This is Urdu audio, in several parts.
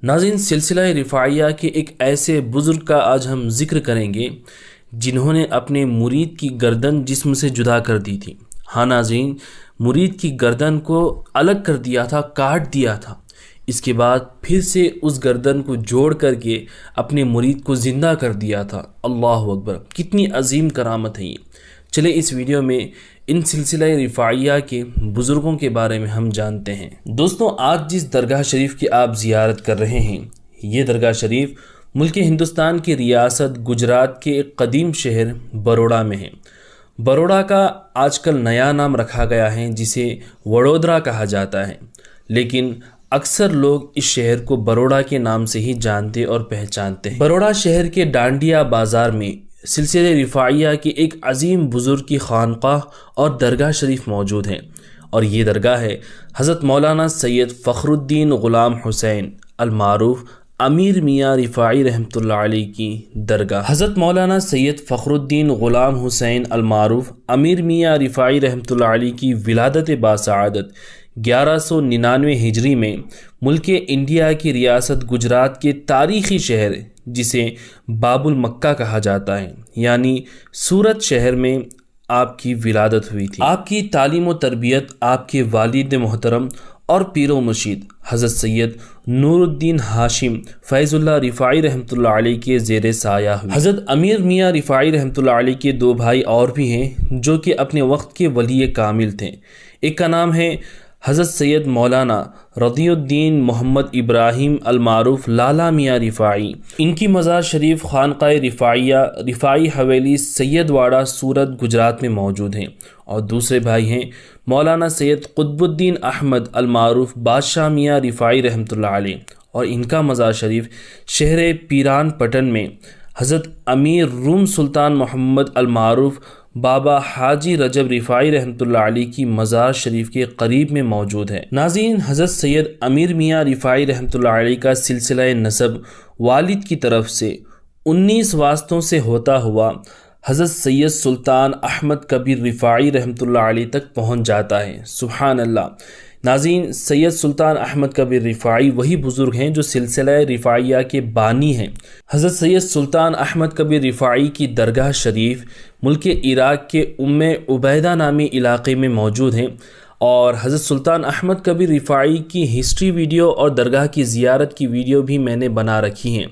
ناظرین، سلسلہ رفاعیہ کے ایک ایسے بزرگ کا آج ہم ذکر کریں گے جنہوں نے اپنے مرید کی گردن جسم سے جدا کر دی تھی۔ ہاں ناظرین، مرید کی گردن کو الگ کر دیا تھا، کاٹ دیا تھا، اس کے بعد پھر سے اس گردن کو جوڑ کر کے اپنے مرید کو زندہ کر دیا تھا۔ اللہ اکبر، کتنی عظیم کرامت ہے یہ۔ چلے اس ویڈیو میں ان سلسلہ رفاعیہ کے بزرگوں کے بارے میں ہم جانتے ہیں۔ دوستوں، آج جس درگاہ شریف کی آپ زیارت کر رہے ہیں، یہ درگاہ شریف ملک ہندوستان کی ریاست گجرات کے ایک قدیم شہر بروڑا میں ہے۔ بروڑا کا آج کل نیا نام رکھا گیا ہے جسے وڑودرا کہا جاتا ہے، لیکن اکثر لوگ اس شہر کو بروڑا کے نام سے ہی جانتے اور پہچانتے ہیں۔ بروڑا شہر کے ڈانڈیا بازار میں سلسلہ رفاعیہ کے ایک عظیم بزرگ کی خانقاہ اور درگاہ شریف موجود ہیں، اور یہ درگاہ ہے حضرت مولانا سید فخر الدین غلام حسین المعروف امیر میاں رفاعی رحمۃ اللہ علیہ کی درگاہ۔ حضرت مولانا سید فخر الدین غلام حسین المعروف امیر میاں رفاعی رحمۃ اللہ علیہ کی ولادت باسعادت 1199 ہجری میں ملک انڈیا کی ریاست گجرات کے تاریخی شہر جسے باب المکہ کہا جاتا ہے یعنی سورت شہر میں آپ کی ولادت ہوئی تھی۔ آپ کی تعلیم و تربیت آپ کے والد محترم اور پیر و مرشید حضرت سید نور الدین ہاشم فیض اللہ رفاعی رحمۃ اللہ علیہ کے زیر سایہ ہوئی۔ حضرت امیر میاں رفاعی رحمۃ اللہ علیہ کے دو بھائی اور بھی ہیں جو کہ اپنے وقت کے ولی کامل تھے۔ ایک کا نام ہے حضرت سید مولانا رضی الدین محمد ابراہیم المعروف لالا میاں رفاعی۔ ان کی مزار شریف خانقاہ رفاعیہ رفاعی حویلی سید واڑہ سورت گجرات میں موجود ہیں، اور دوسرے بھائی ہیں مولانا سید قطب الدین احمد المعروف بادشاہ میاں رفاعی رحمۃ اللہ علیہ، اور ان کا مزار شریف شہر پیران پٹن میں حضرت امیر روم سلطان محمد المعروف بابا حاجی رجب رفاعی رحمۃ اللہ علیہ کی مزار شریف کے قریب میں موجود ہے۔ ناظرین، حضرت سید امیر میاں رفاعی رحمۃ اللہ علیہ کا سلسلہ نسب والد کی طرف سے 19 واسطوں سے ہوتا ہوا حضرت سید سلطان احمد کبیر رفاعی رحمۃ اللہ علیہ تک پہنچ جاتا ہے۔ سبحان اللہ۔ ناظرین، سید سلطان احمد کبیر رفاعی وہی بزرگ ہیں جو سلسلہ رفاعیہ کے بانی ہیں۔ حضرت سید سلطان احمد کبیر رفاعی کی درگاہ شریف ملک عراق کے ام عبیدہ نامی علاقے میں موجود ہیں، اور حضرت سلطان احمد کبیر رفاعی کی ہسٹری ویڈیو اور درگاہ کی زیارت کی ویڈیو بھی میں نے بنا رکھی ہیں۔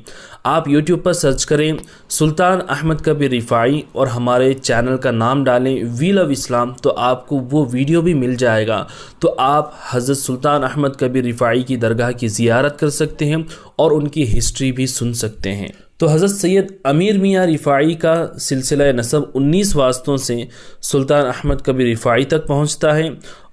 آپ یوٹیوب پر سرچ کریں سلطان احمد کبیر رفاعی اور ہمارے چینل کا نام ڈالیں وی لو اسلام، تو آپ کو وہ ویڈیو بھی مل جائے گا، تو آپ حضرت سلطان احمد کبیر رفاعی کی درگاہ کی زیارت کر سکتے ہیں اور ان کی ہسٹری بھی سن سکتے ہیں۔ تو حضرت سید امیر میاں رفاعی کا سلسلہ نسب 19 واسطوں سے سلطان احمد کبیر رفاعی تک پہنچتا ہے،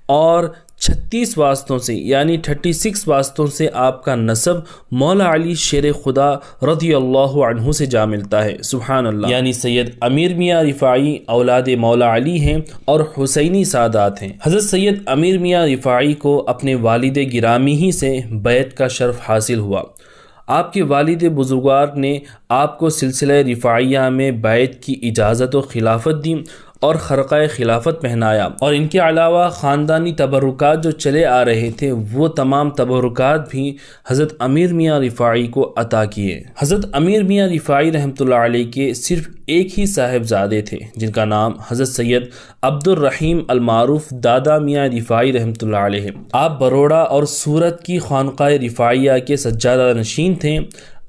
اور 36 واسطوں سے یعنی 36 واسطوں سے آپ کا نسب مولا علی شیر خدا رضی اللہ عنہ سے جا ملتا ہے۔ سبحان اللہ۔ یعنی سید امیر میاں رفاعی اولاد مولا علی ہیں اور حسینی سادات ہیں۔ حضرت سید امیر میاں رفاعی کو اپنے والد گرامی ہی سے بیعت کا شرف حاصل ہوا۔ آپ کے والد بزرگوار نے آپ کو سلسلہ رفاعیہ میں بیعت کی اجازت و خلافت دی اور خرقہ خلافت پہنایا، اور ان کے علاوہ خاندانی تبرکات جو چلے آ رہے تھے وہ تمام تبرکات بھی حضرت امیر میاں رفاعی کو عطا کیے۔ حضرت امیر میاں رفاعی رحمۃ اللہ علیہ کے صرف ایک ہی صاحبزادے تھے جن کا نام حضرت سید عبد الرحیم المعروف دادا میاں رفاعی رحمۃ اللہ علیہ۔ آپ بروڑا اور سورت کی خانقاہ رفاعیہ کے سجادہ نشین تھے۔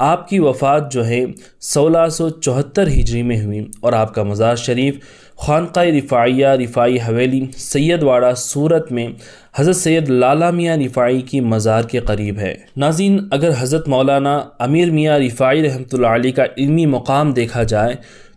آپ کی وفات جو ہے 1674 ہجری میں ہوئی، اور آپ کا مزار شریف خانقاہ رفاعیہ رفاعی حویلی سید واڑہ سورت میں حضرت سید لالا میاں رفاعی کی مزار کے قریب ہے۔ ناظرین، اگر حضرت مولانا امیر میاں رفاعی رحمۃ اللہ علیہ کا علمی مقام دیکھا جائے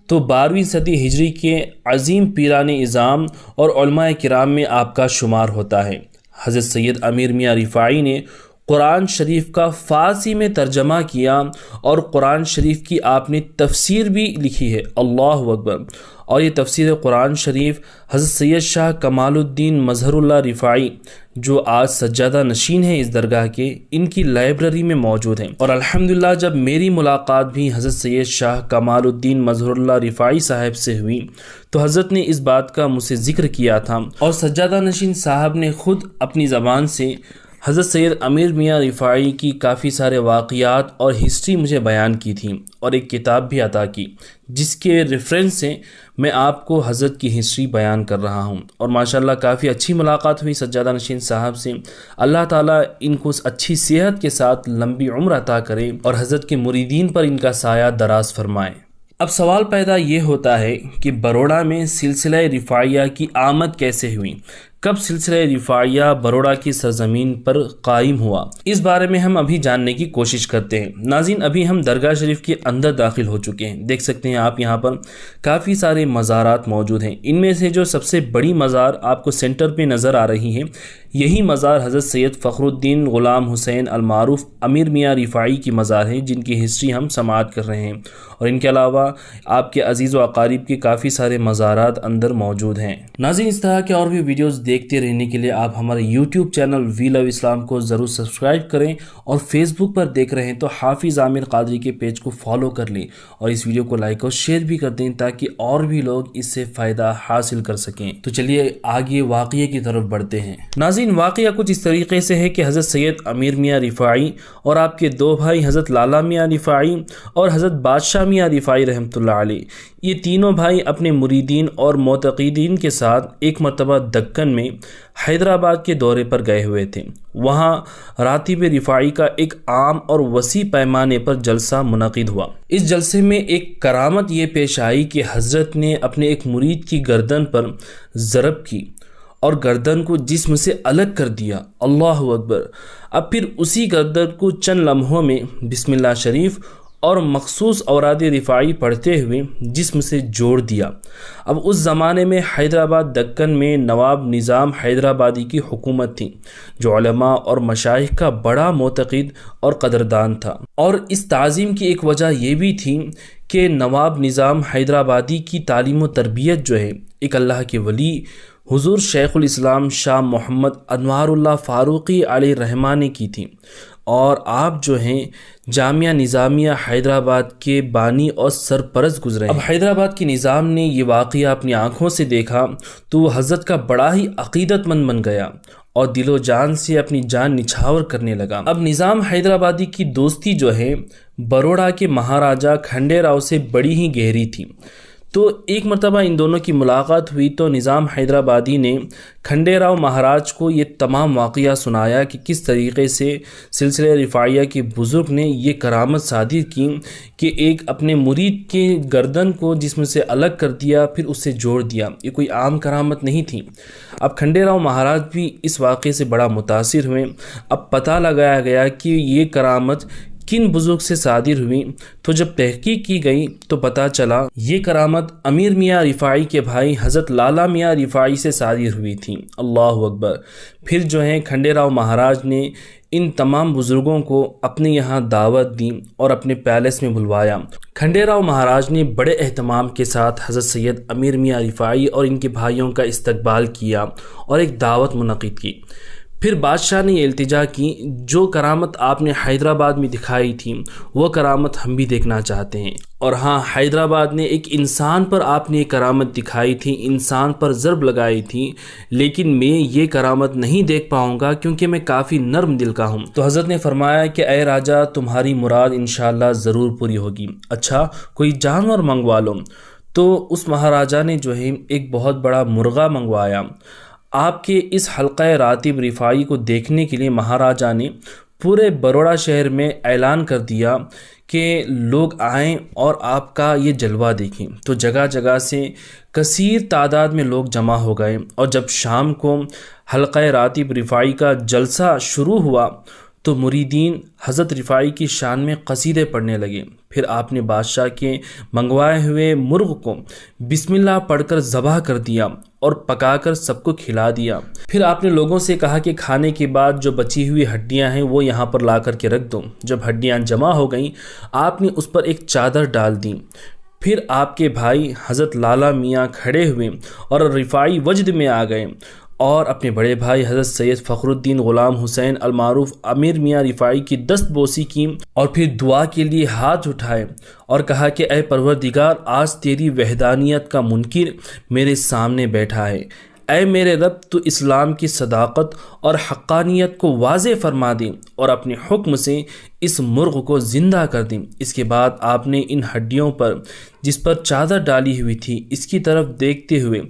تو 12ویں صدی ہجری کے عظیم پیران اعظام اور علماء کرام میں آپ کا شمار ہوتا ہے۔ حضرت سید امیر میاں رفاعی نے قرآن شریف کا فارسی میں ترجمہ کیا، اور قرآن شریف کی آپ نے تفسیر بھی لکھی ہے۔ اللہ اکبر۔ اور یہ تفسیر قرآن شریف حضرت سید شاہ کمال الدین مظہر اللہ رفاعی جو آج سجادہ نشین ہیں اس درگاہ کے، ان کی لائبریری میں موجود ہیں، اور الحمدللہ جب میری ملاقات بھی حضرت سید شاہ کمال الدین مظہر اللہ رفاعی صاحب سے ہوئی تو حضرت نے اس بات کا مجھ سے ذکر کیا تھا، اور سجادہ نشین صاحب نے خود اپنی زبان سے حضرت سید امیر میاں رفاعی کی کافی سارے واقعات اور ہسٹری مجھے بیان کی تھی اور ایک کتاب بھی عطا کی جس کے ریفرنس سے میں آپ کو حضرت کی ہسٹری بیان کر رہا ہوں، اور ماشاءاللہ کافی اچھی ملاقات ہوئی سجادہ نشین صاحب سے۔ اللہ تعالیٰ ان کو اچھی صحت کے ساتھ لمبی عمر عطا کرے اور حضرت کے مریدین پر ان کا سایہ دراز فرمائے۔ اب سوال پیدا یہ ہوتا ہے کہ بروڑا میں سلسلہ رفاعیہ کی آمد کیسے ہوئی؟ کب سلسلہ رفاعیہ بروڑا کی سرزمین پر قائم ہوا؟ اس بارے میں ہم ابھی جاننے کی کوشش کرتے ہیں۔ ناظرین، ابھی ہم درگاہ شریف کے اندر داخل ہو چکے ہیں۔ دیکھ سکتے ہیں آپ یہاں پر کافی سارے مزارات موجود ہیں۔ ان میں سے جو سب سے بڑی مزار آپ کو سینٹر پہ نظر آ رہی ہے، یہی مزار حضرت سید فخر الدین غلام حسین المعروف امیر میاں رفاعی کی مزار ہے، جن کی ہسٹری ہم سماعت کر رہے ہیں، اور ان کے علاوہ آپ کے عزیز و اقارب کے کافی سارے مزارات اندر موجود ہیں۔ ناظرین، اس طرح کے اور بھی ویڈیوز دیکھتے رہنے کے لیے آپ ہمارے یوٹیوب چینل وی لو اسلام کو ضرور سبسکرائب کریں، اور فیس بک پر دیکھ رہے ہیں تو حافظ عامر قادری کے پیج کو فالو کر لیں، اور اس ویڈیو کو لائک اور شیئر بھی کر دیں تاکہ اور بھی لوگ اس سے فائدہ حاصل کر سکیں۔ تو چلیے آگے واقعے کی طرف بڑھتے ہیں۔ ناظرین، واقعہ کچھ اس طریقے سے ہے کہ حضرت سید امیر میاں رفاعی اور آپ کے دو بھائی حضرت لالا میاں رفاعی اور حضرت بادشاہ میاں رفاعی رحمۃ اللہ علیہ، یہ تینوں بھائی اپنے مریدین اور معتقدین کے ساتھ ایک مرتبہ دکن میں حیدرآباد کے دورے پر گئے ہوئے تھے۔ وہاں راتب رفاعی کا ایک عام اور وسیع پیمانے پر جلسہ منعقد ہوا۔ اس جلسے میں ایک کرامت یہ پیش آئی کہ حضرت نے اپنے ایک مرید کی گردن پر ضرب کی اور گردن کو جسم سے الگ کر دیا۔ اللہ اکبر! اب پھر اسی گردن کو چند لمحوں میں بسم اللہ شریف اور مخصوص اوراد رفاعی پڑھتے ہوئے جسم سے جوڑ دیا۔ اب اس زمانے میں حیدرآباد دکن میں نواب نظام حیدرآبادی کی حکومت تھی، جو علماء اور مشائخ کا بڑا معتقد اور قدردان تھا، اور اس تعظیم کی ایک وجہ یہ بھی تھی کہ نواب نظام حیدرآبادی کی تعلیم و تربیت جو ہے ایک اللہ کے ولی حضور شیخ الاسلام شاہ محمد انوار اللہ فاروقی علیہ الرحمہ نے کی تھی، اور آپ جو ہیں جامعہ نظامیہ حیدرآباد کے بانی اور سرپرست گزرے ہیں۔ اب حیدرآباد کے نظام نے یہ واقعہ اپنی آنکھوں سے دیکھا تو وہ حضرت کا بڑا ہی عقیدت مند بن گیا اور دل و جان سے اپنی جان نچھاور کرنے لگا۔ اب نظام حیدرآبادی کی دوستی جو ہے بروڑا کے مہاراجہ کھنڈے راؤ سے بڑی ہی گہری تھی، تو ایک مرتبہ ان دونوں کی ملاقات ہوئی تو نظام حیدرآبادی نے کھنڈے راؤ مہاراج کو یہ تمام واقعہ سنایا کہ کس طریقے سے سلسلہ رفاعیہ کے بزرگ نے یہ کرامت صادر کی کہ ایک اپنے مرید کے گردن کو جسم سے الگ کر دیا، پھر اس سے جوڑ دیا۔ یہ کوئی عام کرامت نہیں تھی۔ اب کھنڈے راؤ مہاراج بھی اس واقعے سے بڑا متاثر ہوئے۔ اب پتہ لگایا گیا کہ یہ کرامت کن بزرگ سے صادر ہوئی، تو جب تحقیق کی گئی تو پتہ چلا یہ کرامت امیر میاں رفاعی کے بھائی حضرت لالا میاں رفاعی سے صادر ہوئی تھی۔ اللہ اکبر! پھر جو ہے کھنڈے راؤ مہاراج نے ان تمام بزرگوں کو اپنے یہاں دعوت دی اور اپنے پیلس میں بلوایا۔ کھنڈے راؤ مہاراج نے بڑے اہتمام کے ساتھ حضرت سید امیر میاں رفاعی اور ان کے بھائیوں کا استقبال کیا اور ایک دعوت منعقد کی۔ پھر بادشاہ نے یہ التجا کی، جو کرامت آپ نے حیدرآباد میں دکھائی تھی وہ کرامت ہم بھی دیکھنا چاہتے ہیں۔ اور ہاں، حیدرآباد نے ایک انسان پر آپ نے یہ کرامت دکھائی تھی، انسان پر ضرب لگائی تھی، لیکن میں یہ کرامت نہیں دیکھ پاؤں گا کیونکہ میں کافی نرم دل کا ہوں۔ تو حضرت نے فرمایا کہ اے راجہ، تمہاری مراد انشاءاللہ ضرور پوری ہوگی۔ اچھا، کوئی جانور منگوا لو۔ تو اس مہاراجہ نے جو ہے ایک بہت بڑا مرغا منگوایا۔ آپ کے اس حلقہ راتب رفاعی کو دیکھنے کے لیے مہاراجہ نے پورے بروڑا شہر میں اعلان کر دیا کہ لوگ آئیں اور آپ کا یہ جلوہ دیکھیں۔ تو جگہ جگہ سے کثیر تعداد میں لوگ جمع ہو گئے، اور جب شام کو حلقہ راتب رفاعی کا جلسہ شروع ہوا تو مریدین حضرت رفاعی کی شان میں قصیدے پڑھنے لگے۔ پھر آپ نے بادشاہ کے منگوائے ہوئے مرغ کو بسم اللہ پڑھ کر ذبح کر دیا اور پکا کر سب کو کھلا دیا۔ پھر آپ نے لوگوں سے کہا کہ کھانے کے بعد جو بچی ہوئی ہڈیاں ہیں وہ یہاں پر لا کر کے رکھ دو۔ جب ہڈیاں جمع ہو گئیں، آپ نے اس پر ایک چادر ڈال دی۔ پھر آپ کے بھائی حضرت لالا میاں کھڑے ہوئے اور رفاعی وجد میں آ گئے، اور اپنے بڑے بھائی حضرت سید فخر الدین غلام حسین المعروف امیر میاں رفاعی کی دست بوسی کی، اور پھر دعا کے لیے ہاتھ اٹھائے اور کہا کہ اے پروردگار، آج تیری وحدانیت کا منکر میرے سامنے بیٹھا ہے، اے میرے رب تو اسلام کی صداقت اور حقانیت کو واضح فرما دیں اور اپنے حکم سے اس مرغ کو زندہ کر دیں۔ اس کے بعد آپ نے ان ہڈیوں پر جس پر چادر ڈالی ہوئی تھی اس کی طرف دیکھتے ہوئے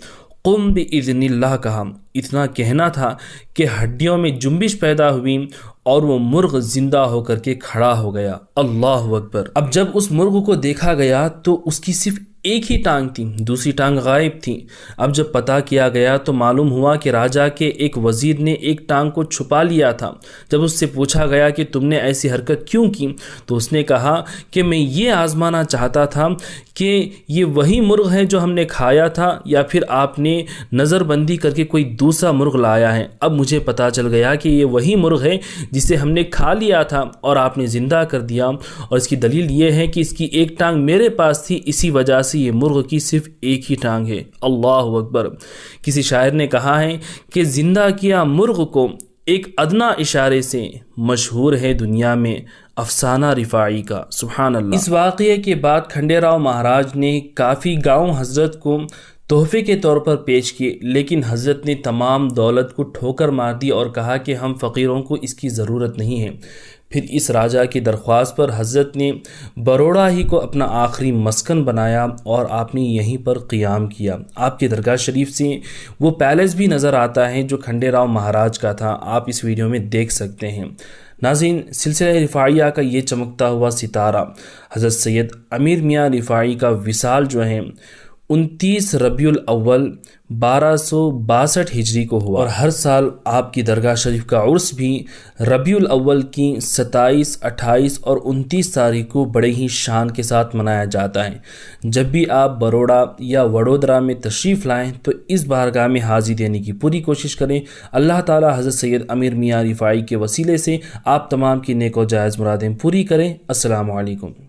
قم بِإِذْنِ اللہ کہا۔ اتنا کہنا تھا کہ ہڈیوں میں جنبش پیدا ہوئی اور وہ مرغ زندہ ہو کر کے کھڑا ہو گیا۔ اللہ اکبر۔ اب جب اس مرغ کو دیکھا گیا تو اس کی صرف ایک ہی ٹانگ تھی، دوسری ٹانگ غائب تھی۔ اب جب پتہ کیا گیا تو معلوم ہوا کہ راجا کے ایک وزیر نے ایک ٹانگ کو چھپا لیا تھا۔ جب اس سے پوچھا گیا کہ تم نے ایسی حرکت کیوں کی تو اس نے کہا کہ میں یہ آزمانا چاہتا تھا کہ یہ وہی مرغ ہے جو ہم نے کھایا تھا یا پھر آپ نے نظر بندی کر کے کوئی دوسرا مرغ لایا ہے۔ اب مجھے پتہ چل گیا کہ یہ وہی مرغ ہے جسے ہم نے کھا لیا تھا اور آپ نے زندہ کر دیا، اور اس کی دلیل یہ ہے کہ اس کی ایک ٹانگ میرے پاس تھی، اسی وجہ سے یہ مرغ کی صرف ایک ہی ٹانگ ہے۔ اللہ اکبر۔ کسی شاعر نے کہا ہے کہ زندہ کیا مرغ کو ایک ادنا اشارے سے، مشہور ہے دنیا میں افسانہ رفاعی کا۔ سبحان اللہ۔ اس واقعے کے بعد کھنڈے راؤ مہاراج نے کافی گاؤں حضرت کو تحفے کے طور پر پیش کیے، لیکن حضرت نے تمام دولت کو ٹھوکر مار دی اور کہا کہ ہم فقیروں کو اس کی ضرورت نہیں ہے۔ پھر اس راجا کی درخواست پر حضرت نے بروڑا ہی کو اپنا آخری مسکن بنایا اور آپ نے یہیں پر قیام کیا۔ آپ کے درگاہ شریف سے وہ پیلس بھی نظر آتا ہے جو کھنڈے راؤ مہاراج کا تھا، آپ اس ویڈیو میں دیکھ سکتے ہیں۔ ناظرین، سلسلہ رفاعیہ کا یہ چمکتا ہوا ستارہ حضرت سید امیر میاں رفاعی کا وصال جو ہے 29 ربیع الاول 1262 ہجری کو ہوا، اور ہر سال آپ کی درگاہ شریف کا عرس بھی ربیع الاول کی 27، 28 اور 29 تاریخ کو بڑے ہی شان کے ساتھ منایا جاتا ہے۔ جب بھی آپ بروڑا یا وڈودرا میں تشریف لائیں تو اس بارگاہ میں حاضری دینے کی پوری کوشش کریں۔ اللہ تعالی حضرت سید امیر میاں رفاعی کے وسیلے سے آپ تمام کی نیک و جائز مرادیں پوری کریں۔ السلام علیکم۔